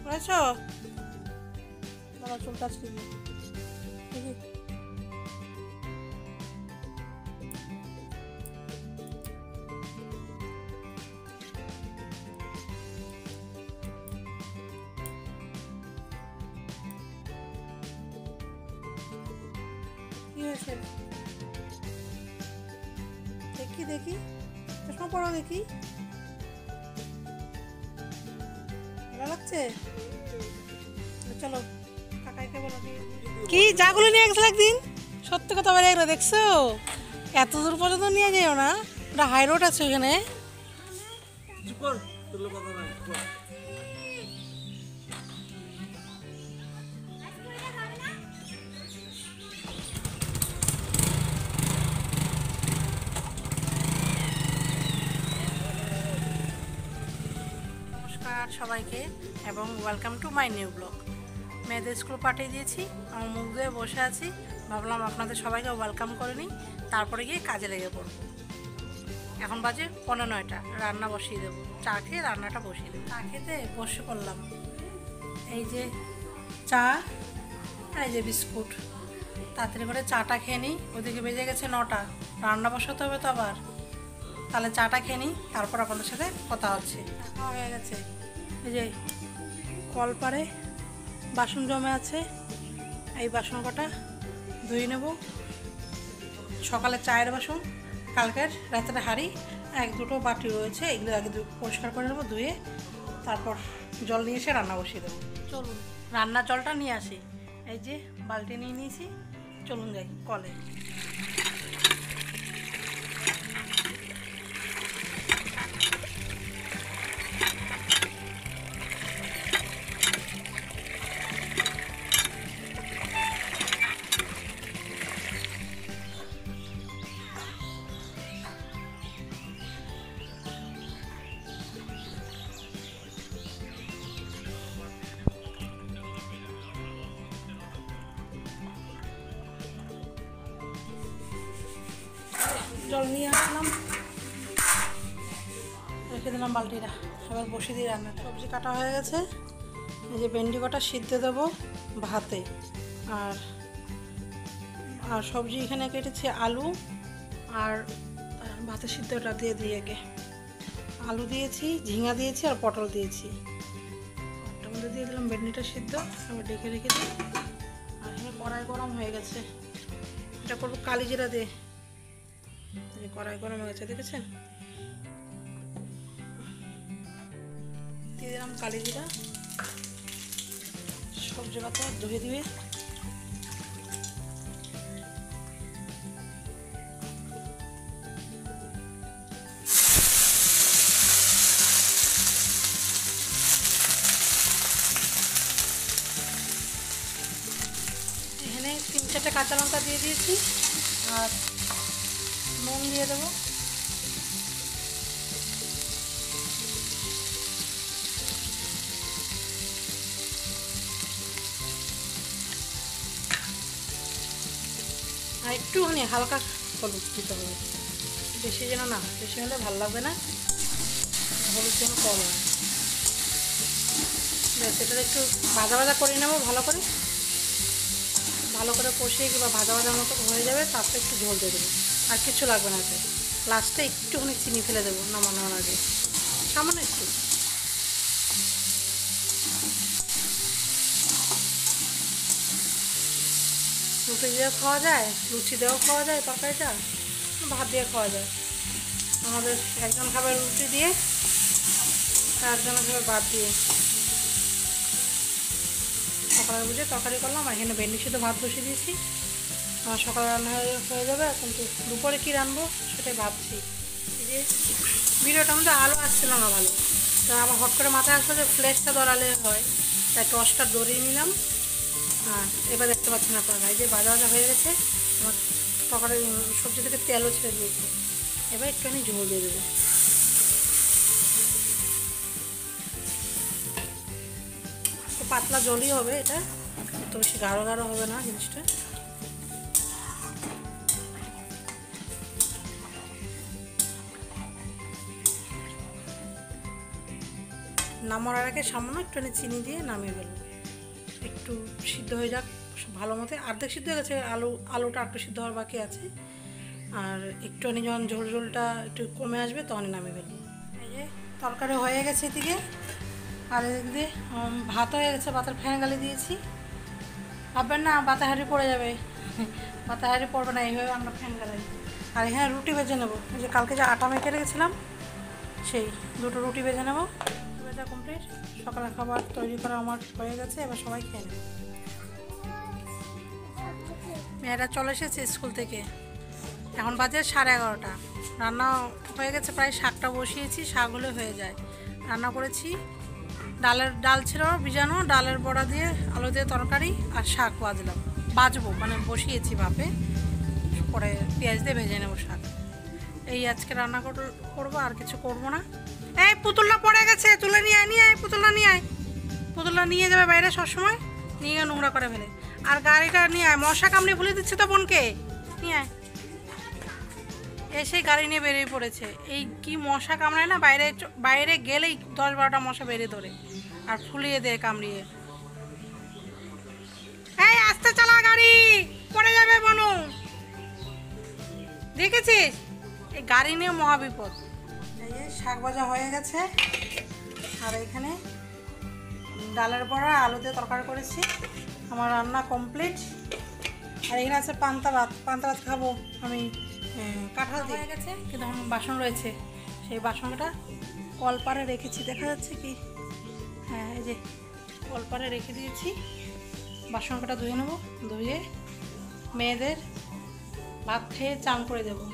করেছো? বাবা চুলটা ছিল দেখি। কি হয়েছে দেখি দেখি, চশমা পড়ো দেখি, ভালো লাগছে? চলো কাকাইকে বলো কি যাগুলো নিয়ে গেছিল একদিন, সত্যি কথা বলে এগুলো দেখছো? এত দূর পর্যন্ত নিয়ে যাও না, ওটা হাই রোড আছে ওখানে। নমস্কার সবাইকে এবং welcome to my new blog. মেয়েদের স্কুল পাঠিয়ে দিয়েছি, আমার মুখ ধুয়ে বসে আছি, ভাবলাম আপনাদের সবাইকে ওয়েলকাম করে নিই, তারপরে গিয়ে কাজে লেগে পড়ব। এখন বাজে 9:15, রান্না বসিয়ে দেবো। চা খেয়ে রান্নাটা বসিয়ে দেবো। চা খেতে বসে পড়লাম, এই যে চা আর এই যে বিস্কুট। তাড়াতাড়ি করে চাটা খেয়ে নিই, ওদিকে বেজে গেছে 9টা, রান্না বসাতে হবে তো আবার। তাহলে চাটা খেয়ে নিই, তারপর আপনাদের সাথে কথা হচ্ছে। খাওয়া হয়ে গেছে, এই যে কলপারে বাসন জমে আছে, এই বাসন কটা ধুয়ে নেব। সকালে চায়ের বাসন, কালকের রাতের হাঁড়ি, 1-2টো বাটি রয়েছে, এগুলো আগে পরিষ্কার করে নেবো ধুয়ে, তারপর জল নিয়ে এসে রান্না বসিয়ে দেবো। চলুন রান্নার জলটা নিয়ে আসি, এই যে বালতি নিয়ে নিয়েছি, চলুন যাই কলে। জল নিয়ে আসলাম, রেখে দিলাম বালতিটা, এবার বসিয়ে দিই রান্না। সবজি কাটা হয়ে গেছে, এই যে ভেন্ডি কটা সিদ্ধ দেবো ভাতে, আর আর সবজি এখানে কেটেছি আলু আর ভাতে সিদ্ধটা দিয়ে দিই আগে। আলু দিয়েছি, ঝিঙা দিয়েছি আর পটল দিয়েছি, ওটার মধ্যে দিয়ে দিলাম ভেন্ডিটা সিদ্ধ, এবার ডেকে রেখে দিই। আর এখানে কড়াই গরম হয়ে গেছে, এটা করবো কালি জিরা দিয়ে। কড়াই গরম হয়ে গেছে দেখেছেন, দিয়ে দিলাম কালি জিরা। সবজি পাতা ধুয়ে দিবে, এখানে 3-4টে কাঁচা লঙ্কা দিয়ে দিয়েছি, আর নুন দিয়ে দেবো। আর একটুখানি হালকা হলুদ দিতে হবে, বেশি যেন না, বেশি হলে ভালো লাগবে না, হলুদ যেন কম হয়। ব্যাস এটা একটু ভাজা ভাজা করে নেবো, ভালো করে কষিয়ে কিংবা ভাজা ভাজার মতো হয়ে যাবে, তারপরে একটু ঝোল দিয়ে দেবো, আর কিছু লাগবে না। লাস্টে একটুখানি চিনি ফেলে দেবো নামানোর আগে, সামান্য একটু। রুটি দিয়েও খাওয়া যায়, লুচি দিয়েও খাওয়া যায়, তরকারিটা ভাত দিয়ে খাওয়া যায়। আমাদের একজন খাবে রুটি দিয়ে, আর একজন খাবে ভাত দিয়ে। সকালে বুঝে তরকারি করলাম, আর এখানে ভেন্ডি সিদ্ধ ভাত বসিয়ে দিয়েছি। আমার সকালে রান্না হয়ে যাবে, কিন্তু দুপুরে কী রান্নবো সেটাই ভাবছি। এই যে ভিডিওটার মধ্যে আলো আসছিল না ভালো, তো আবার হট করে মাথায় আসলো যে ফ্লেশটা ধরালে হয়, তাই টসটা দড়িয়ে নিলাম। আর এবার দেখতে পাচ্ছেন আপনারা, এই যে ভাজা ভাজা হয়ে গেছে, আমার তরকারি সবজি থেকে তেলও ছেড়ে দিয়েছে। এবার একটুখানি ঝোল দিয়ে দেবো। তো পাতলা জলই হবে এটা, এত বেশি গাঢ় গাঢ় হবে না জিনিসটা। নামানোর আগে সামান্য একটুখানি চিনি দিয়ে নামিয়ে ফেলবো। একটু সিদ্ধ হয়ে যাক ভালো মতো, অর্ধেক সিদ্ধ হয়ে গেছে, আলুটা একটু সিদ্ধ হওয়ার বাকি আছে। আর একটুখানি যখন ঝোলটা একটু কমে আসবে তখনই নামিয়ে ফেলবো। এই যে তরকারি হয়ে গেছে এদিকে, আর এদিক দিয়ে ভাত হয়ে গেছে। ভাতের ফ্যান গালি দিয়েছি, ভাববেন না বাতা হাঁড়ি পড়ে যাবে, বাতা হাঁড়ি পড়বে না, এইভাবে আমরা ফ্যান গালাই। আর এখানে রুটি ভেজে নেবো। এই যে কালকে যে আটা মেখে রেখেছিলাম সেই 2টো রুটি ভেজে নেবো। ভেজা কমপ্লিট, সকালে খাবার তৈরি করা আমার হয়ে গেছে, এবার সবাই খেয়ে নেবে। মেয়েরা চলে এসেছে স্কুল থেকে, এখন বাজে 11:30। রান্না হয়ে গেছে প্রায়, শাকটা বসিয়েছি, শাক হলে হয়ে যায়। রান্না করেছি ডাল ছিল ভিজানো, ডালের বড়া দিয়ে আলু দিয়ে তরকারি, আর শাক বাজবো মানে বসিয়েছি ভাপে, পরে পেঁয়াজ দিয়ে ভেজে নেবো শাক। এই আজকে রান্না করবো, আর কিছু করবো না। এই পুতুলটা পড়ে গেছে, তুলে নিয়ে আয়, পুতুলটা নিয়ে আয়। পুতুলটা নিয়ে যাবে বাইরে সবসময়, নিয়ে গিয়ে নোংরা করে ফেলে। আর গাড়িটা নিয়ে আয়, মশা কামড়ে ভুলে দিচ্ছে তো বোনকে, নিয়ে আয়। এসে গাড়ি নিয়ে বেরিয়ে পড়েছে। এই কি মশা কামড়ায় না, বাইরে গেলেই 10-12টা মশা বেরিয়ে ধরে আর ফুলিয়ে দেয় কামড়িয়ে। এই আস্তে চালা, গাড়ি পড়ে যাবে বনু, দেখেছিস? এই গাড়ি নিয়ে মহাবিপদ। এই যে শাক ভাজা হয়ে গেছে, আর এখানে ডালের বড়া আলু দিয়ে তরকারি করেছি। আমার রান্না কমপ্লিট। আর এখানে আছে পান্তা ভাত খাবো আমি। কাঁঠাল দিয়ে গেছে, কিন্তু এখন বাসন রয়েছে, সেই বাসনটা কলপারে রেখেছি, দেখা যাচ্ছে কি? হ্যাঁ, এই যে কলপারে রেখে দিয়েছি। বাসন কাটা ধুয়ে নেবো, ধুয়ে মেয়েদের ভাত খেয়ে চান করে দেবো।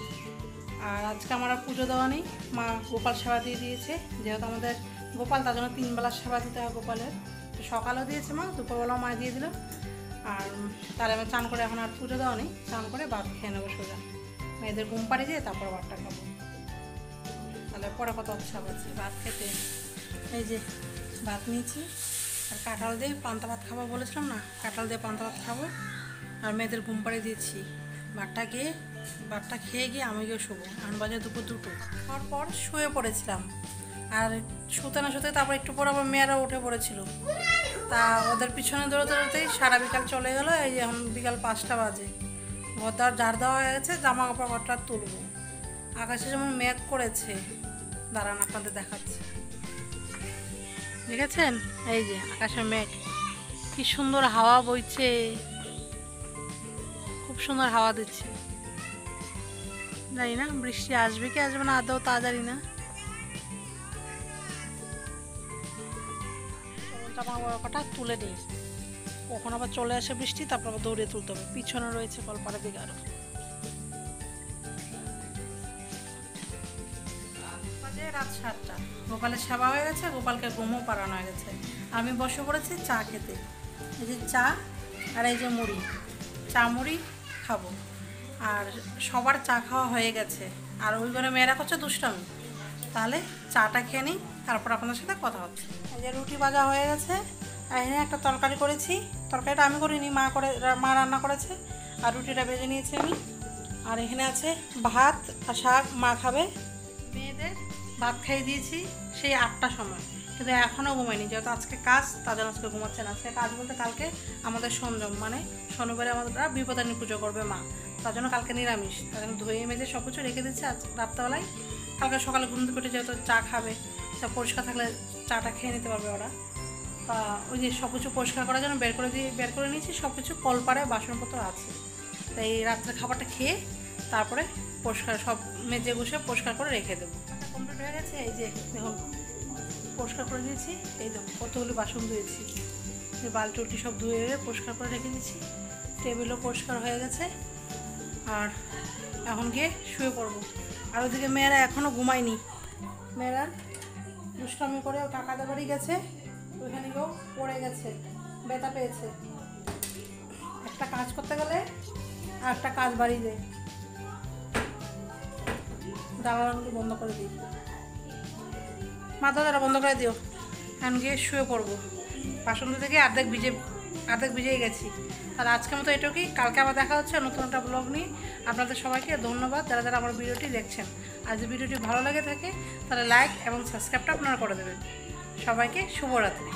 আর আজকে আমার পুজো দেওয়া নেই, মা গোপাল সেবা দিয়ে দিয়েছে, যেহেতু আমাদের গোপাল, তার জন্য 3 বেলা সেবা দিতে হয় গোপালের। তো সকালেও দিয়েছে মা, দুপুরবেলাও মা দিয়ে দিল। আর তাহলে আমি চান করে, এখন আর পুজো দেওয়া নেই, চান করে ভাত খেয়ে নেবো সোজা। মেয়েদের ঘুম পাড়িয়ে দিয়ে তারপর ভাতটা খাবো, তাহলে পরে কত ইচ্ছা করছে ভাত খেতে। এই যে ভাত নিয়েছি, আর কাঁঠাল দিয়ে পান্তা ভাত খাবো বলেছিলাম না, কাঁঠাল দিয়ে পান্তা ভাত খাবো। আর মেয়েদের ঘুম পাড়িয়ে দিয়েছি, ভাতটা খেয়ে গিয়ে আমি গিয়ে শোবো। এখন বাজে দুপুর 2টো। খাওয়ার পর শুয়ে পড়েছিলাম, আর শুতে না শুতে তারপর একটু পর আবার মেয়েরা উঠে পড়েছিল। তা ওদের পিছনে দৌড়তেই সারা বিকাল চলে গেলো। এই যে এখন বিকাল 5টা বাজে, ঘরদার ঝাড় দেওয়া হয়ে গেছে, জামা কাপড় ঘরটা তুলবো। আকাশে যেমন মেঘ করেছে, দাঁড়ান আপনাদের দেখাচ্ছি, দেখেছেন? এই যে আকাশে মেঘ, কি সুন্দর হাওয়া বইছে, খুব সুন্দর হাওয়া দিচ্ছে। জানি না বৃষ্টি আসবে কি আসবে না, আদৌ তা জানি না। জামা কাপড়টা তুলে নিই, কখন আবার চলে আসে বৃষ্টি, তারপর আবার দৌড়ে তুলতে হবে। পিছনে রয়েছে কলপাড়া দিকে আরো। রাত 7টা, গোপালের সেবা হয়ে গেছে, গোপালকে ঘুমও পাড়ানো হয়ে গেছে। আমি বসে পড়েছি চা খেতে। এই যে চা আর এই যে মুড়ি, চা মুড়ি খাবো। আর সবার চা খাওয়া হয়ে গেছে, আর ওই ঘরে মেয়েরা করছে দুষ্টামি। তাহলে চাটা খেয়ে নিই, তারপর আপনাদের সাথে কথা হচ্ছে। এই যে রুটি ভাজা হয়ে গেছে, আর এখানে একটা তরকারি করেছি। তরকারিটা আমি করিনি, মা রান্না করেছে, আর রুটিটা ভেজে নিয়েছি আমি। আর এখানে আছে ভাত আর শাক, মা খাবে। মেয়েদের ভাত খাইয়ে দিয়েছি সেই 8টার সময়, কিন্তু এখনও ঘুমায়নি, যেহেতু আজকে কাজ, তার জন্য আজকে ঘুমাচ্ছে না। আজকে কাজ বলতে কালকে আমাদের সংযম, মানে শনিবারে আমাদের বিপদানী পুজো করবে মা, তার জন্য কালকে নিরামিষ। তার জন্য ধুয়ে মেজে সব কিছু রেখে দিচ্ছে আজ রাত্রেবেলায়। কালকে সকালে ঘুম থেকে উঠে যেহেতু চা খাবে, তা পরিষ্কার থাকলে চাটা খেয়ে নিতে পারবে ওরা। তা ওই যে সব কিছু পরিষ্কার করার জন্য বের করে নিয়েছি, সব কিছু কলপারে বাসনপত্র আছে। তাই রাত্রে খাবারটা খেয়ে তারপরে পরিষ্কার সব মেজে বসে পরিষ্কার করে রেখে দেবো। কমপ্লিট হয়ে গেছে। এই যে দেখুন পরিষ্কার করে দিয়েছি, এই দেখুন কতগুলো বাসন ধুয়েছি, বালতি উল্টি সব ধুয়ে পরিষ্কার করে রেখে দিয়েছি। টেবিলও পরিষ্কার হয়ে গেছে, আর এখন গিয়ে শুয়ে পড়বো। আর ওদিকে মেয়েরা এখনও ঘুমায়নি, মেয়েরা দুষ্টামি করে কাকাদের বাড়ি গেছে, ওইখানে গিয়েও পড়ে গেছে, ব্যথা পেয়েছে। একটা কাজ করতে গেলে আর একটা কাজ বাড়িয়ে দেয়। জানালাগুলো বন্ধ করে দিই। মা দাদারা বন্ধ করে দিও। এখন গিয়ে শুয়ে পড়বো। বাসন থেকে অর্ধেক ভিজেই গেছি। আর আজকের মতো এটুকুই। কালকে আবার দেখা হচ্ছে নতুন একটা ব্লগ নিয়ে। আপনাদের সবাইকে ধন্যবাদ যারা যারা আমার ভিডিওটি দেখছেন। আর যদি ভিডিওটি ভালো লাগে থাকে তাহলে লাইক এবং সাবস্ক্রাইবটা আপনারা করে দেবেন। সবাইকে শুভরাত্রি।